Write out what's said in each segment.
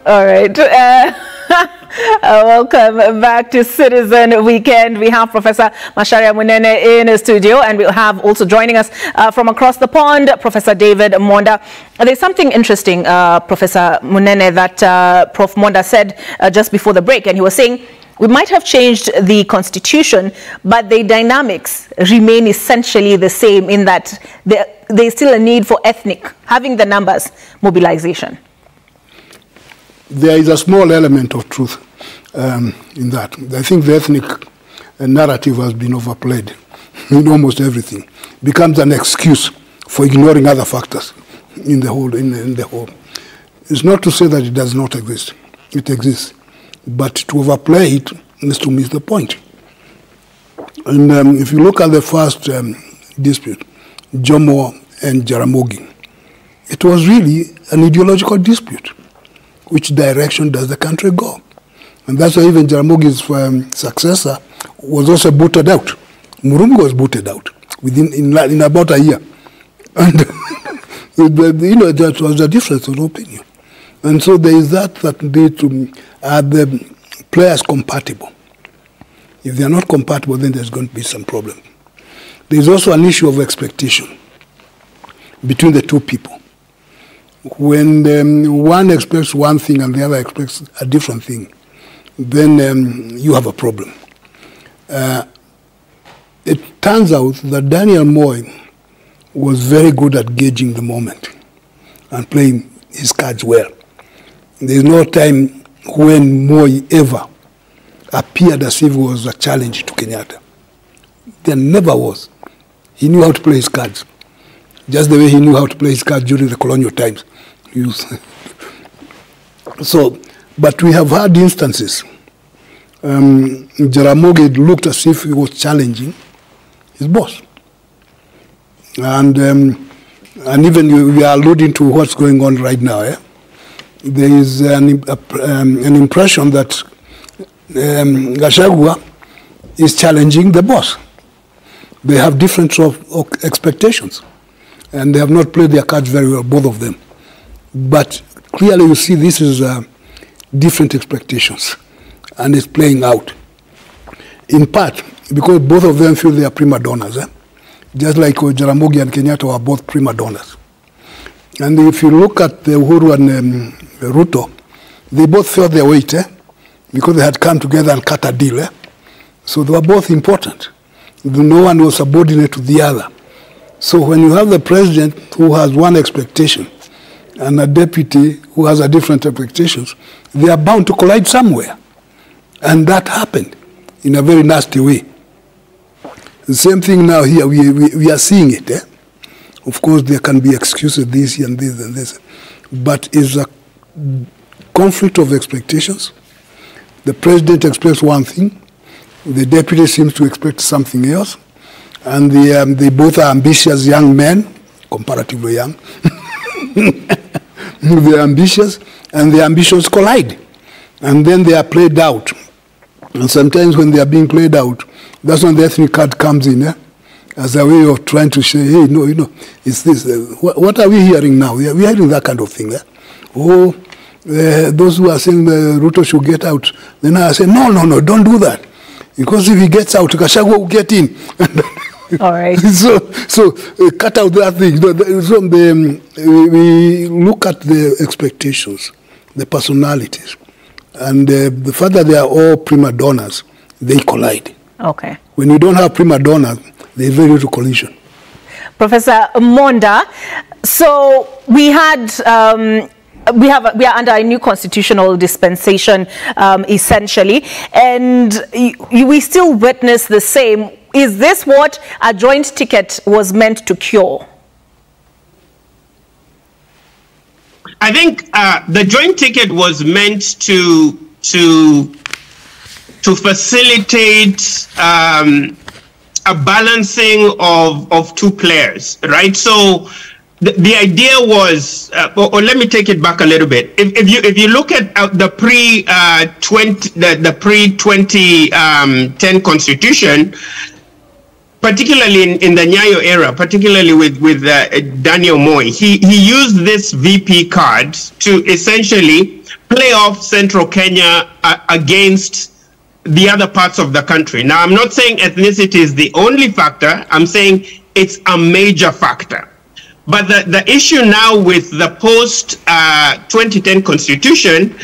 All right. Welcome back to Citizen Weekend. We have Professor Macharia Munene in the studio, and we'll have also joining us from across the pond, Professor David Monda. There's something interesting, Professor Munene, that Prof. Monda said just before the break, and he was saying we might have changed the constitution, but the dynamics remain essentially the same in that there's still a need for ethnic, having the numbers, mobilization. There is a small element of truth in that. I think the ethnic narrative has been overplayed in almost everything. It becomes an excuse for ignoring other factors in the whole. It's not to say that it does not exist. It exists. But to overplay it is to miss the point. And if you look at the first dispute, Jomo and Jaramogi, it was really an ideological dispute. Which direction does the country go? And that's why even Jaramogi's successor was also booted out. Murumbi was booted out in about a year. And that was a difference of opinion. And so there is that need to, are the players compatible? If they are not compatible, then there's going to be some problem. There's also an issue of expectation between the two people. When one expects one thing and the other expects a different thing, then you have a problem. It turns out that Daniel Moi was very good at gauging the moment and playing his cards well. There's no time when Moi ever appeared as if it was a challenge to Kenyatta. There never was. He knew how to play his cards, just the way he knew how to play his cards during the colonial times. So, but we have had instances. Jaramogi looked as if he was challenging his boss. And even we are alluding to what's going on right now. There is an impression that Gachagua is challenging the boss. They have different sort of expectations. And they have not played their cards very well, both of them. But clearly you see this is different expectations. And it's playing out. In part, because both of them feel they are prima donnas. Just like Jaramogi and Kenyatta were both prima donnas. And if you look at Uhuru and Ruto, they both felt their weight, because they had come together and cut a deal. So they were both important. No one was subordinate to the other. So when you have the president who has one expectation and a deputy who has a different expectations, they are bound to collide somewhere. And that happened in a very nasty way. The same thing now here, we are seeing it. Of course, there can be excuses, this and this and this. But it's a conflict of expectations. The president expects one thing. The deputy seems to expect something else. And they both are ambitious young men, comparatively young. They're ambitious, and the ambitions collide. And then they are played out. And sometimes when they are being played out, that's when the ethnic card comes in, as a way of trying to say, hey, no, it's this. What are we hearing now? We are hearing that kind of thing. Those who are saying Ruto should get out, then I say, no, don't do that. Because if he gets out, Gachagua will get in. All right. So cut out that thing. So we look at the expectations, the personalities, and the fact that they are all prima donnas, they collide. Okay. When you don't have prima donnas, there is very little collision. Professor Monda, so we are under a new constitutional dispensation, essentially, and we still witness the same. Is this what a joint ticket was meant to cure? I think the joint ticket was meant to facilitate a balancing of two players, right? So the idea was, or let me take it back a little bit. If you look at the pre-2010 constitution, particularly in the Nyayo era, particularly with Daniel Moi, he used this VP card to essentially play off Central Kenya against the other parts of the country. Now, I'm not saying ethnicity is the only factor. I'm saying it's a major factor. But the issue now with the post-2010 constitution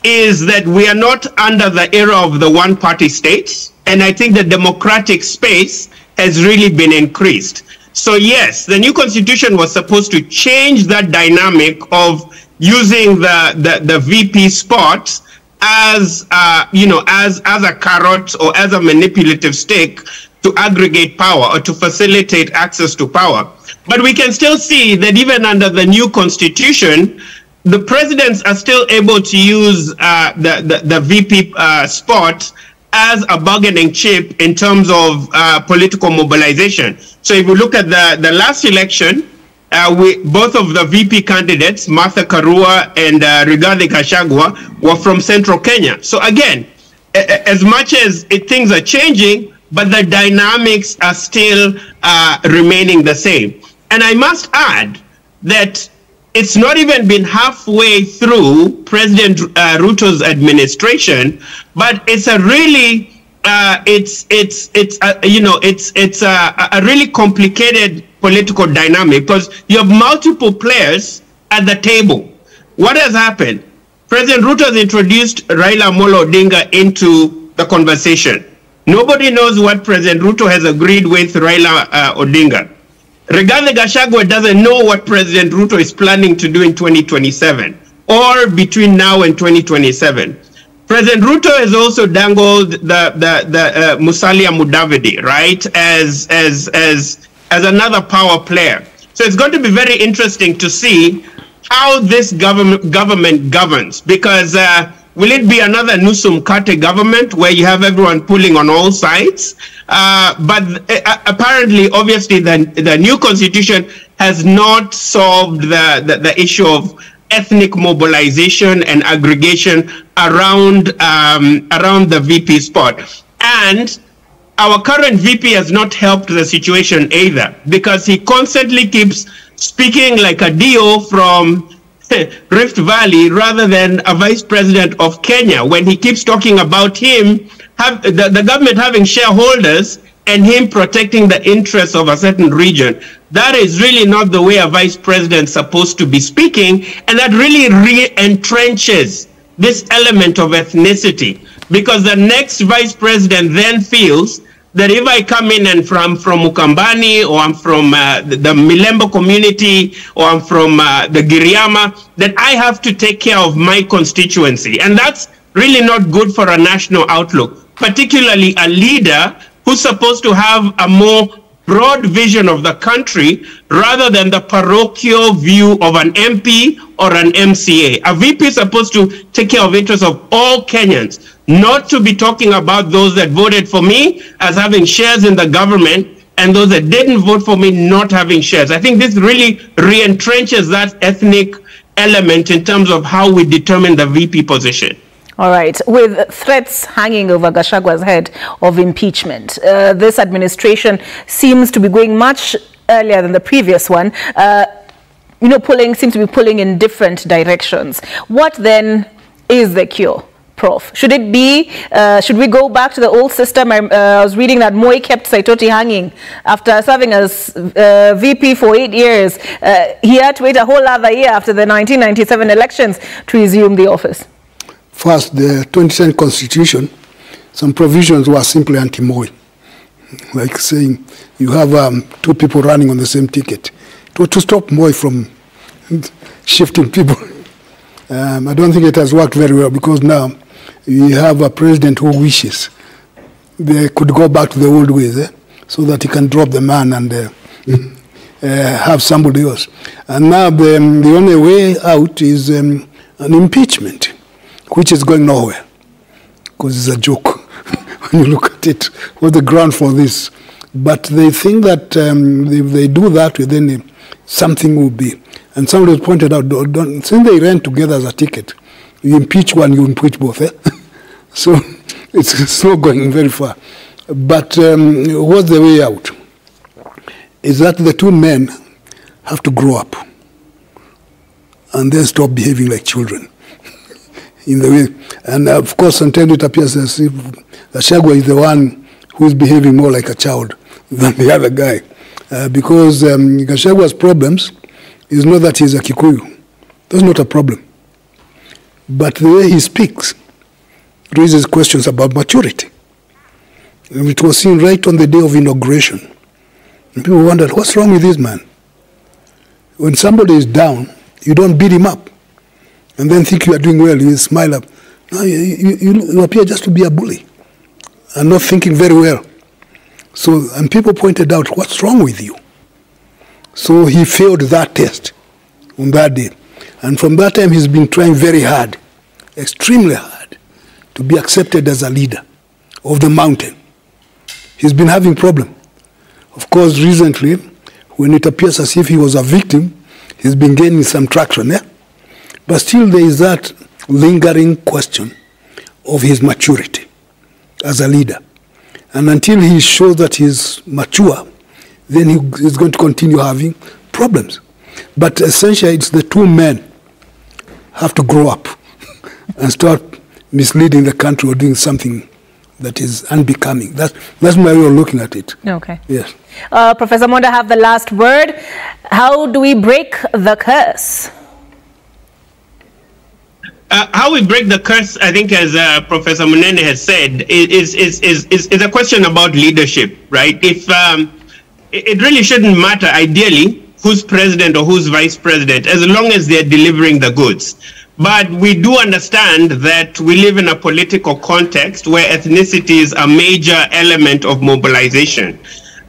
is that we are not under the era of the one-party states, and I think the democratic space has really been increased. So yes, the new constitution was supposed to change that dynamic of using the VP spot as as a carrot or as a manipulative stick to aggregate power or to facilitate access to power. But we can still see that even under the new constitution, the presidents are still able to use the VP spot as a bargaining chip in terms of political mobilization. So if you look at the last election, both of the VP candidates, Martha Karua and Rigathi Gachagua, were from Central Kenya. So again, as much as things are changing, but the dynamics are still remaining the same. And I must add that it's not even been halfway through President Ruto's administration, but it's a really a really complicated political dynamic because you have multiple players at the table. What has happened? President Ruto has introduced Raila Amolo Odinga into the conversation. Nobody knows what President Ruto has agreed with Raila Odinga. Rigathi Gachagua doesn't know what President Ruto is planning to do in 2027 or between now and 2027. President Ruto has also dangled the Musalia Mudavadi, right, as another power player. So it's going to be very interesting to see how this government governs, because will it be another Nusum Kate government where you have everyone pulling on all sides? But apparently, obviously, the new constitution has not solved the issue of ethnic mobilization and aggregation around the VP spot. And our current VP has not helped the situation either, because he constantly keeps speaking like a DO from Rift Valley rather than a vice president of Kenya, when he keeps talking about him, the government having shareholders and him protecting the interests of a certain region. That is really not the way a vice president is supposed to be speaking, and that really re-entrenches this element of ethnicity, because the next vice president then feels that if I come in and from Ukambani, or I'm from the Milembo community, or I'm from the Giriama, that I have to take care of my constituency. And that's really not good for a national outlook, particularly a leader who's supposed to have a more broad vision of the country rather than the parochial view of an MP or an MCA. A VP is supposed to take care of interests of all Kenyans, not to be talking about those that voted for me as having shares in the government and those that didn't vote for me not having shares. I think this really re-entrenches that ethnic element in terms of how we determine the VP position. All right. With threats hanging over Gachagua's head of impeachment, this administration seems to be going much earlier than the previous one. Seems to be pulling in different directions. What then is the cure, Prof? Should it be, should we go back to the old system? I was reading that Moi kept Saitoti hanging after serving as VP for 8 years. He had to wait a whole other year after the 1997 elections to resume the office. First, the 2010 constitution, some provisions were simply anti-Moi, like saying you have two people running on the same ticket. To stop Moi from shifting people. I don't think it has worked very well, because now you have a president who wishes they could go back to the old ways, so that he can drop the man and have somebody else. And now the only way out is an impeachment, which is going nowhere, because it's a joke when you look at it. What's the ground for this? But they think that if they do that, then something will be. And somebody pointed out, since they ran together as a ticket, you impeach one, you impeach both. So it's not going very far. But what's the way out? Is that the two men have to grow up and then stop behaving like children. in the way. And of course, sometimes it appears as if Gachagua is the one who is behaving more like a child than the other guy. Because Gachagua's problems is not that he's a Kikuyu. That's not a problem. But the way he speaks raises questions about maturity. And it was seen right on the day of inauguration. And people wondered, what's wrong with this man? When somebody is down, you don't beat him up and then think you are doing well, you smile up. No, you appear just to be a bully and not thinking very well. So, and people pointed out, what's wrong with you? So he failed that test on that day. And from that time, he's been trying very hard, extremely hard, to be accepted as a leader of the mountain. He's been having problems. Of course, recently, when it appears as if he was a victim, he's been gaining some traction, yeah? But still there is that lingering question of his maturity as a leader. And until he shows that he's mature, then he's going to continue having problems. But essentially, it's the two men have to grow up and start misleading the country or doing something that is unbecoming. That's my way of looking at it. Okay. Yes. Professor Monda, have the last word. How do we break the curse? How we break the curse, I think, as Professor Munene has said, is a question about leadership, right? If it really shouldn't matter, ideally, who's president or who's vice president, as long as they're delivering the goods. But we do understand that we live in a political context where ethnicity is a major element of mobilization.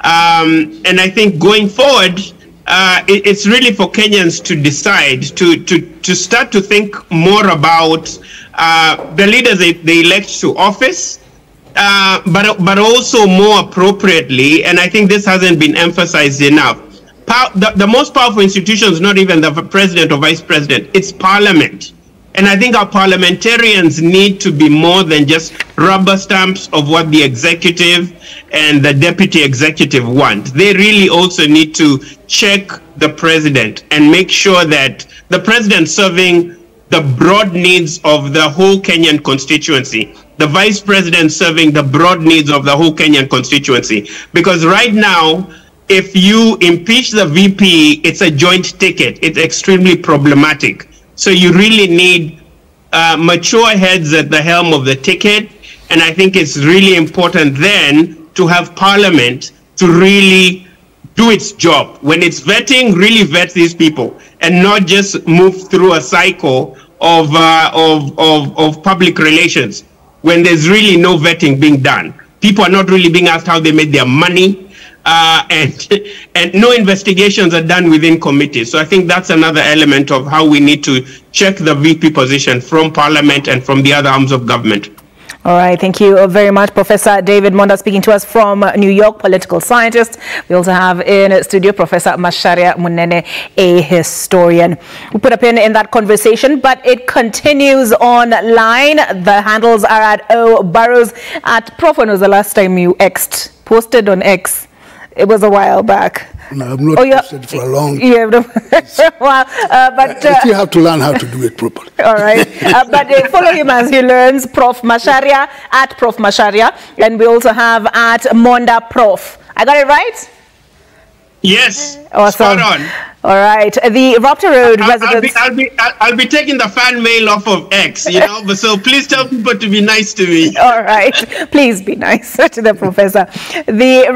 And I think going forward, it's really for Kenyans to decide to start to think more about the leaders they elect to office, but also more appropriately, and I think this hasn't been emphasized enough. The most powerful institution is not even the president or vice president, it's parliament. And I think our parliamentarians need to be more than just rubber stamps of what the executive and the deputy executive want. They really also need to check the president and make sure that the president serving the broad needs of the whole Kenyan constituency, the vice president serving the broad needs of the whole Kenyan constituency. Because right now, if you impeach the VP, it's a joint ticket. It's extremely problematic. So you really need mature heads at the helm of the ticket. And I think it's really important then to have parliament to really do its job. When it's vetting, really vet these people and not just move through a cycle of public relations when there's really no vetting being done. People are not really being asked how they made their money. And no investigations are done within committees. So I think that's another element of how we need to check the VP position from Parliament and from the other arms of government. All right, thank you very much, Professor David Monda, speaking to us from New York, political scientist. We also have in studio Professor Macharia Munene, a historian. We put a pin in that conversation, but it continues online. The handles are at O Burrows. At Prof, when was the last time you posted on X? It was a while back. No, I've not posted for a long time. Yeah, well, but you have to learn how to do it properly. All right. But follow him as he learns. Prof Macharia, at Prof Macharia. And we also have at Monda Prof. I got it right? Yes. Awesome. Spot on. All right. The Raptor Road residents. I'll be taking the fan mail off of X, you know, but so please tell people to be nice to me. All right. Please be nice to the professor. The